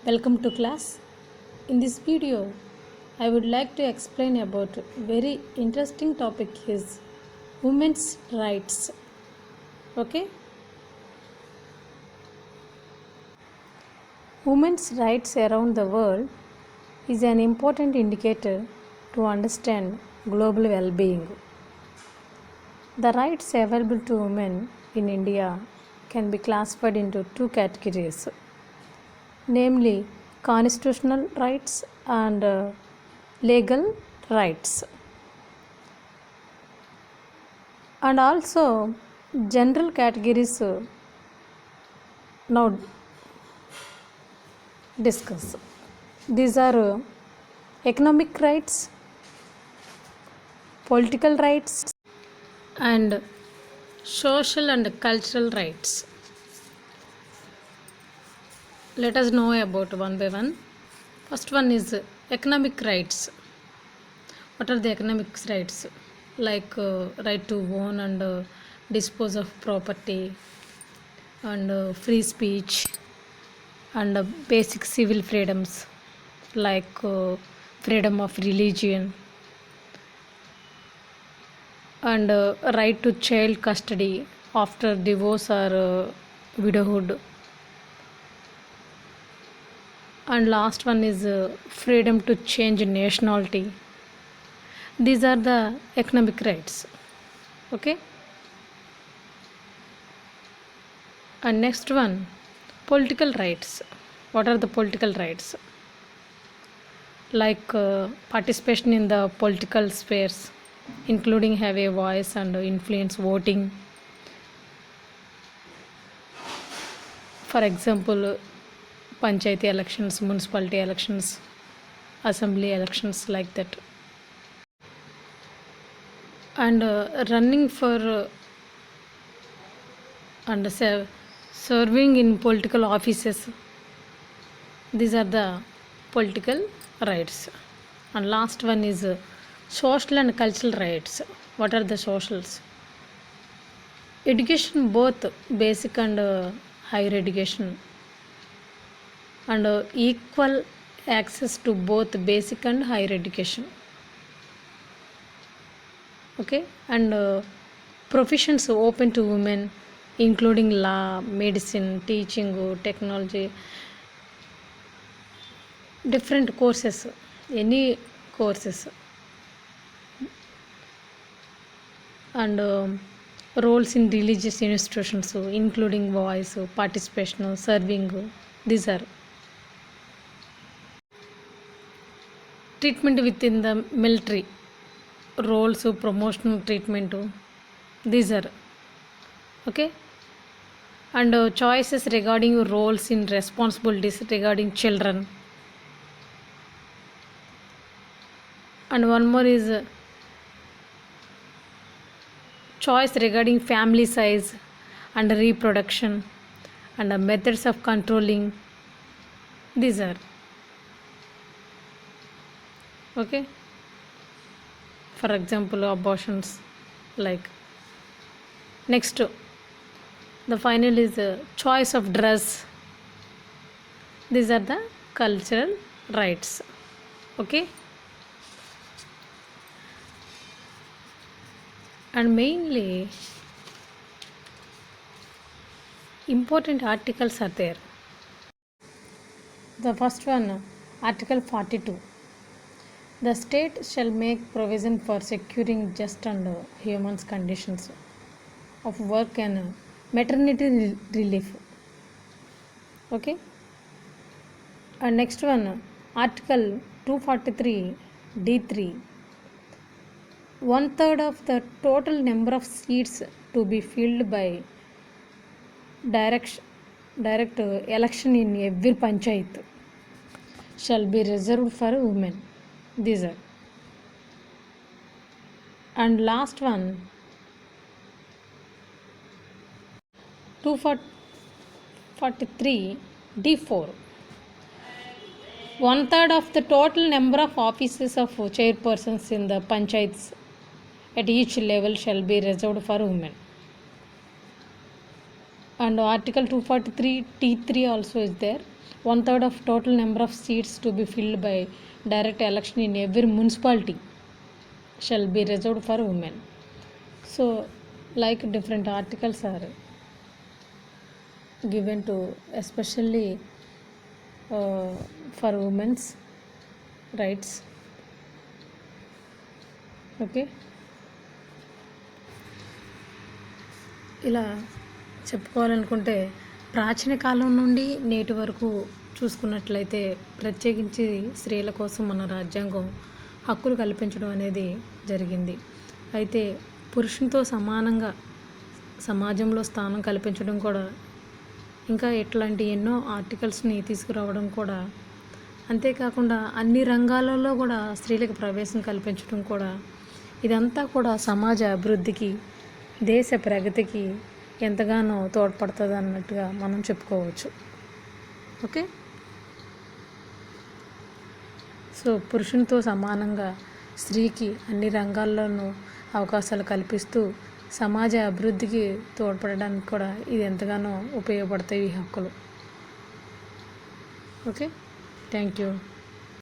Welcome to class. In this video, I would like to explain about very interesting topic is women's rights. Okay? Women's rights around the world is an important indicator to understand global well-being. The rights available to women in India can be classified into two categories, namely constitutional rights and legal rights, and also general categories now discuss. These are economic rights, political rights, and social and cultural rights. Let us know about one by one. First one is economic rights. What are the economic rights? Like right to own and dispose of property, and free speech, and basic civil freedoms like freedom of religion, and right to child custody after divorce or widowhood, and last one is freedom to change nationality. These are the economic rights. Okay, and next one, political rights. What are the political rights? Like participation in the political spheres, including have a voice and influence voting. For example, panchayati elections, municipality elections, assembly elections, like that. And running for and serving in political offices. These are the political rights. And last one is social and cultural rights. What are the socials? Education, both basic and higher education, and equal access to both basic and higher education. Okay, and professions open to women, including law, medicine, teaching, technology, different courses, any courses, and roles in religious institutions, including voice, participation, serving. These are treatment within the military roles, promotional treatment. These are okay, and choices regarding roles in responsibilities regarding children. And one more is choice regarding family size and reproduction, and methods of controlling. These are okay, for example abortions, like. Next, the final is choice of dress. These are the cultural rights. Okay, and mainly important articles are there. The first one, Article 42. The state shall make provision for securing just and human conditions of work and maternity relief. Okay, and next one, Article 243 D3. 1/3 of the total number of seats to be filled by direct election in every panchayat shall be reserved for women. These are. And last one, 243 D4. 1/3 of the total number of offices of chairpersons in the panchayats at each level shall be reserved for women. And Article 243 T3 also is there. 1/3 of total number of seats to be filled by direct election in every municipality shall be reserved for women. So like different articles are given to especially for women's rights. Okay, ఇలా చెప్పుకోవాలనుకుంటే ప్రాచీన కాలం నుండి నేటి వరకు చూసుకున్నట్లయితే ప్రత్యేకించి స్త్రీల కోసం మన రాజ్యాంగం హక్కులు కల్పించడం అనేది జరిగింది. అయితే పురుషునితో సమానంగా సమాజంలో స్థానం కల్పించడం కూడా, ఇంకా ఇట్లాంటి ఎన్నో ఆర్టికల్స్ని తీసుకురావడం కూడా, అంతేకాకుండా అన్ని రంగాలలో కూడా స్త్రీలకు ప్రవేశం కల్పించడం కూడా, ఇదంతా కూడా సమాజ అభివృద్ధికి, దేశ ప్రగతికి ఎంతగానో తోడ్పడుతుంది అన్నట్టుగా మనం చెప్పుకోవచ్చు. ఓకే, సో పురుషునితో సమానంగా స్త్రీకి అన్ని రంగాల్లోనూ అవకాశాలు కల్పిస్తూ సమాజ అభివృద్ధికి తోడ్పడడానికి కూడా ఇది ఎంతగానో ఉపయోగపడతాయి ఈ హక్కులు. Okay, thank you.